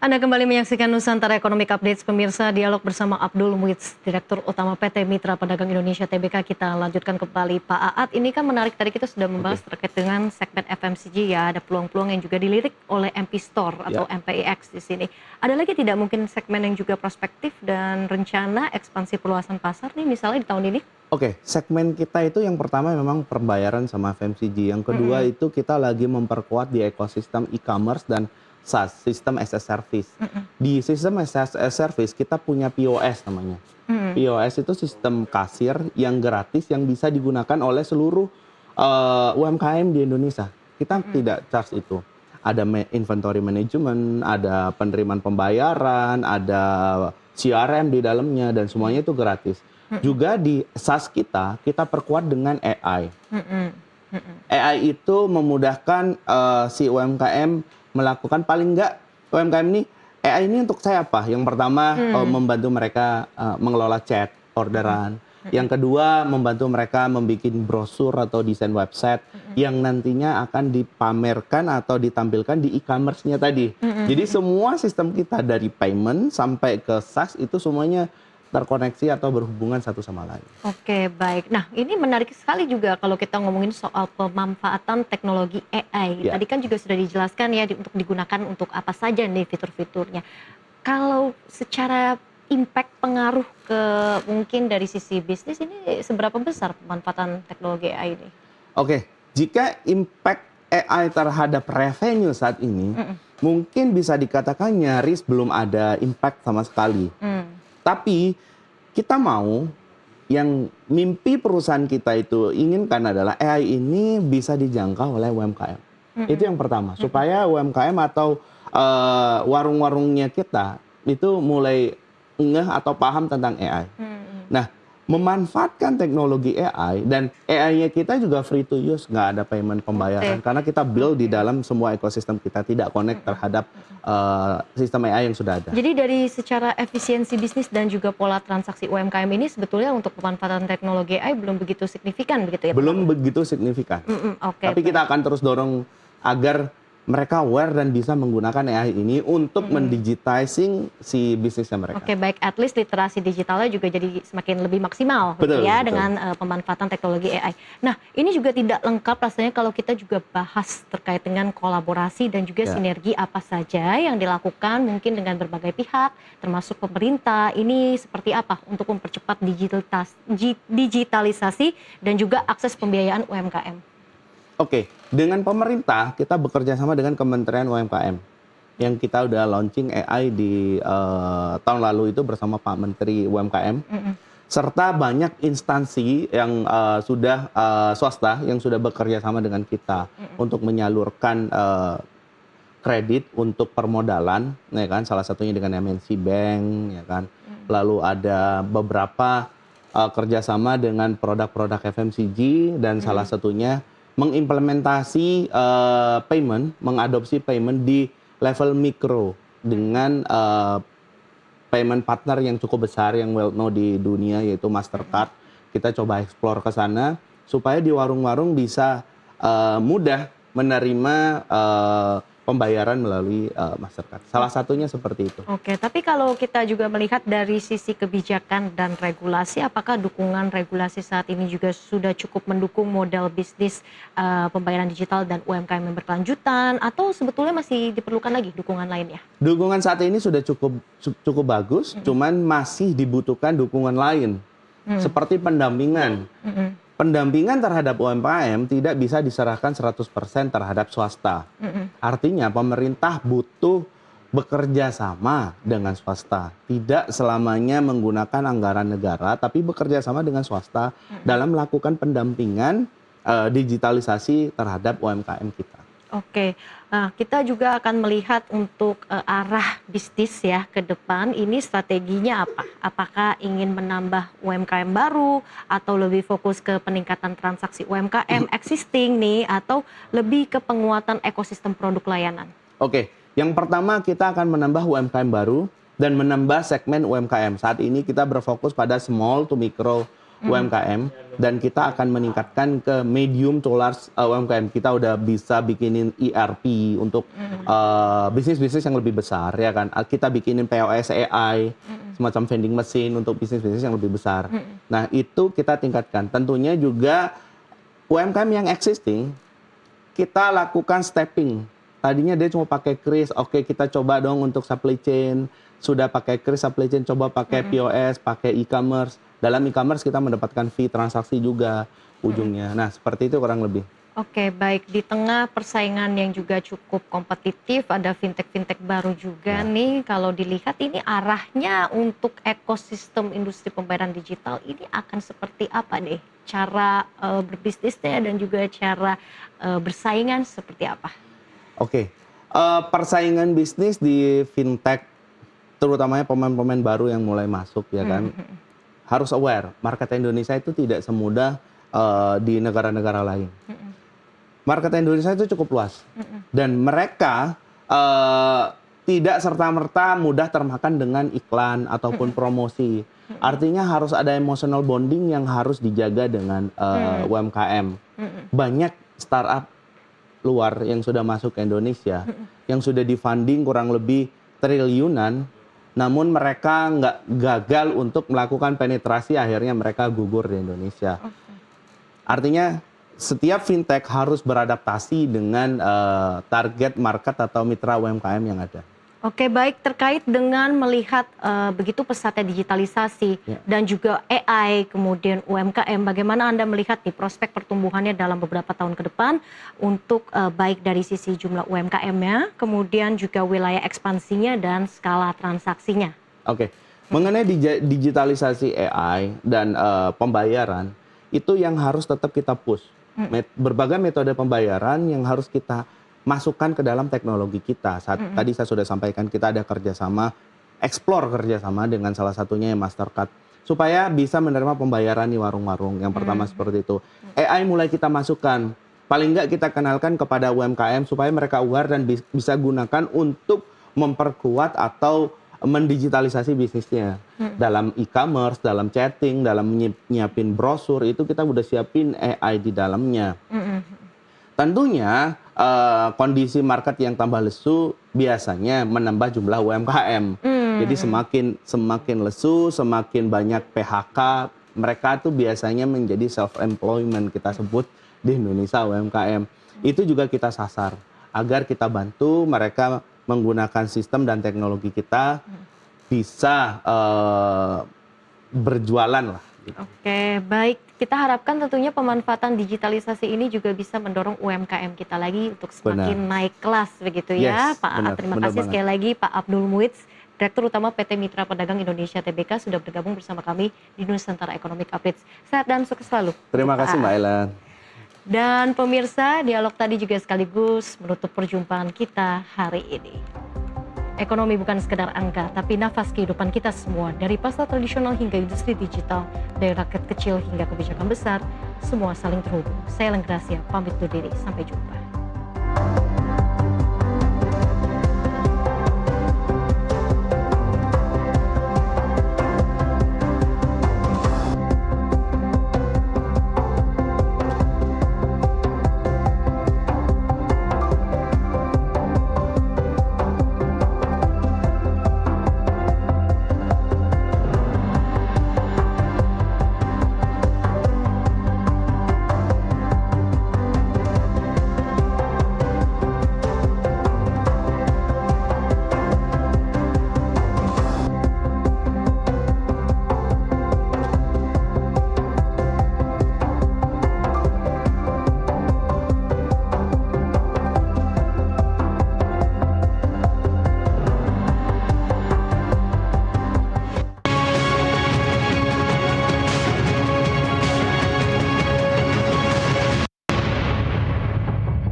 Anda kembali menyaksikan Nusantara Economic Updates, pemirsa. Dialog bersama Abdul Muiz, Direktur Utama PT Mitra Pedagang Indonesia Tbk. Kita lanjutkan kembali. Pak Aat, ini kan menarik, tadi kita sudah membahas terkait dengan segmen FMCG ya, ada peluang-peluang yang juga dilirik oleh MP Store atau MPIX di sini. Ada lagi tidak mungkin segmen yang juga prospektif dan rencana ekspansi perluasan pasar nih misalnya di tahun ini? Oke, segmen kita itu yang pertama memang pembayaran sama FMCG. Yang kedua itu kita lagi memperkuat di ekosistem e-commerce dan SaaS, System as a Service. Di System as a Service kita punya POS namanya. POS itu sistem kasir yang gratis yang bisa digunakan oleh seluruh UMKM di Indonesia. Kita tidak charge itu. Ada inventory management, ada penerimaan pembayaran, ada CRM di dalamnya dan semuanya itu gratis. Juga di SaaS kita perkuat dengan AI. AI itu memudahkan si UMKM melakukan, paling enggak UMKM ini, AI ini untuk saya apa? Yang pertama membantu mereka mengelola chat, orderan. Yang kedua membantu mereka membuat brosur atau desain website yang nantinya akan dipamerkan atau ditampilkan di e-commerce-nya tadi. Jadi semua sistem kita dari payment sampai ke SaaS itu semuanya terkoneksi atau berhubungan satu sama lain. Oke, baik. Nah, ini menarik sekali juga kalau kita ngomongin soal pemanfaatan teknologi AI. Tadi kan juga sudah dijelaskan ya untuk digunakan untuk apa saja nih fitur-fiturnya. Kalau secara impact pengaruh ke mungkin dari sisi bisnis ini seberapa besar pemanfaatan teknologi AI ini? Oke, jika impact AI terhadap revenue saat ini, mungkin bisa dikatakan nyaris belum ada impact sama sekali. Tapi kita mau, yang mimpi perusahaan kita itu inginkan adalah AI ini bisa dijangkau oleh UMKM. Itu yang pertama, supaya UMKM atau warung-warungnya kita itu mulai ngeh atau paham tentang AI. Nah, memanfaatkan teknologi AI dan AI-nya kita juga free to use, nggak ada payment pembayaran karena kita build di dalam semua ekosistem kita, tidak connect terhadap sistem AI yang sudah ada. Jadi dari secara efisiensi bisnis dan juga pola transaksi UMKM ini sebetulnya untuk pemanfaatan teknologi AI belum begitu signifikan begitu ya? Belum begitu signifikan. Tapi kita akan terus dorong agar mereka aware dan bisa menggunakan AI ini untuk mendigitizing si bisnisnya mereka. Oke, baik, at least literasi digitalnya juga jadi semakin lebih maksimal betul, ya betul. Dengan pemanfaatan teknologi AI. Nah, ini juga tidak lengkap rasanya kalau kita juga bahas terkait dengan kolaborasi dan juga sinergi apa saja yang dilakukan mungkin dengan berbagai pihak, termasuk pemerintah. Ini seperti apa untuk mempercepat digitalisasi dan juga akses pembiayaan UMKM? Oke, dengan pemerintah kita bekerja sama dengan Kementerian UMKM yang kita udah launching AI di tahun lalu itu bersama Pak Menteri UMKM, serta banyak instansi yang sudah swasta yang sudah bekerja sama dengan kita untuk menyalurkan kredit untuk permodalan, ya kan? Salah satunya dengan MNC Bank, ya kan? Lalu ada beberapa kerjasama dengan produk-produk FMCG dan salah satunya mengimplementasi payment, mengadopsi payment di level mikro dengan payment partner yang cukup besar yang well known di dunia yaitu Mastercard. Kita coba explore ke sana supaya di warung-warung bisa mudah menerima pembayaran melalui Mastercard. Salah satunya seperti itu. Oke, tapi kalau kita juga melihat dari sisi kebijakan dan regulasi, apakah dukungan regulasi saat ini juga sudah cukup mendukung model bisnis pembayaran digital dan UMKM yang berkelanjutan, atau sebetulnya masih diperlukan lagi dukungan lainnya? Dukungan saat ini sudah cukup bagus, cuman masih dibutuhkan dukungan lain, seperti pendampingan. Pendampingan terhadap UMKM tidak bisa diserahkan 100% terhadap swasta. Artinya pemerintah butuh bekerja sama dengan swasta. Tidak selamanya menggunakan anggaran negara, tapi bekerja sama dengan swasta dalam melakukan pendampingan digitalisasi terhadap UMKM kita. Oke, nah kita juga akan melihat untuk arah bisnis ya ke depan, ini strateginya apa? Apakah ingin menambah UMKM baru atau lebih fokus ke peningkatan transaksi UMKM existing nih, atau lebih ke penguatan ekosistem produk layanan? Oke, yang pertama kita akan menambah UMKM baru dan menambah segmen UMKM. Saat ini kita berfokus pada small to micro UMKM dan kita akan meningkatkan ke medium to large UMKM. Kita udah bisa bikinin ERP untuk bisnis-bisnis yang lebih besar ya kan. Kita bikinin POS AI, semacam vending machine untuk bisnis-bisnis yang lebih besar. Nah, itu kita tingkatkan. Tentunya juga UMKM yang existing kita lakukan stepping. Tadinya dia cuma pakai kris, oke kita coba dong untuk supply chain. Sudah pakai kris supply chain, coba pakai POS, pakai e-commerce. Dalam e-commerce kita mendapatkan fee transaksi juga ujungnya. Nah, seperti itu kurang lebih. Oke, baik. Di tengah persaingan yang juga cukup kompetitif, ada fintech-fintech baru juga nih. Kalau dilihat ini arahnya untuk ekosistem industri pembayaran digital ini akan seperti apa deh? Cara berbisnisnya dan juga cara bersaingan seperti apa? Oke, persaingan bisnis di fintech, terutamanya pemain-pemain baru yang mulai masuk ya kan, harus aware, market Indonesia itu tidak semudah di negara-negara lain. Market Indonesia itu cukup luas dan mereka tidak serta-merta mudah termakan dengan iklan ataupun promosi. Artinya harus ada emotional bonding yang harus dijaga dengan UMKM. Banyak startup luar yang sudah masuk ke Indonesia, yang sudah di-funding kurang lebih triliunan, namun mereka nggak gagal untuk melakukan penetrasi, akhirnya mereka gugur di Indonesia. Artinya setiap fintech harus beradaptasi dengan target market atau mitra UMKM yang ada. Oke, baik. Terkait dengan melihat begitu pesatnya digitalisasi dan juga AI, kemudian UMKM, bagaimana Anda melihat di prospek pertumbuhannya dalam beberapa tahun ke depan untuk baik dari sisi jumlah UMKM-nya, kemudian juga wilayah ekspansinya dan skala transaksinya? Oke, mengenai digitalisasi AI dan pembayaran, itu yang harus tetap kita push. Berbagai metode pembayaran yang harus kita masukkan ke dalam teknologi kita. Tadi saya sudah sampaikan kita ada kerjasama, explore kerjasama dengan salah satunya yang Mastercard. Supaya bisa menerima pembayaran di warung-warung. Yang pertama seperti itu. AI mulai kita masukkan. Paling nggak kita kenalkan kepada UMKM supaya mereka aware dan bisa gunakan untuk memperkuat atau mendigitalisasi bisnisnya. Dalam e-commerce, dalam chatting, dalam nyiapin brosur, itu kita udah siapin AI di dalamnya. Tentunya kondisi market yang tambah lesu biasanya menambah jumlah UMKM. Jadi semakin lesu, semakin banyak PHK, mereka tuh biasanya menjadi self-employment kita sebut di Indonesia UMKM. Itu juga kita sasar agar kita bantu mereka menggunakan sistem dan teknologi kita bisa berjualan lah. Oke, baik. Kita harapkan tentunya pemanfaatan digitalisasi ini juga bisa mendorong UMKM kita lagi untuk semakin naik kelas begitu ya, Pak Aat. Terima kasih sekali lagi Pak Abdul Muiz, Direktur Utama PT Mitra Pedagang Indonesia TBK sudah bergabung bersama kami di Nusantara Economic Updates. Sehat dan sukses selalu. Terima kasih Mbak Ellen. Dan pemirsa, dialog tadi juga sekaligus menutup perjumpaan kita hari ini. Ekonomi bukan sekedar angka, tapi nafas kehidupan kita semua. Dari pasar tradisional hingga industri digital, dari rakyat kecil hingga kebijakan besar, semua saling terhubung. Saya Lenggrasia, pamit undur diri. Sampai jumpa.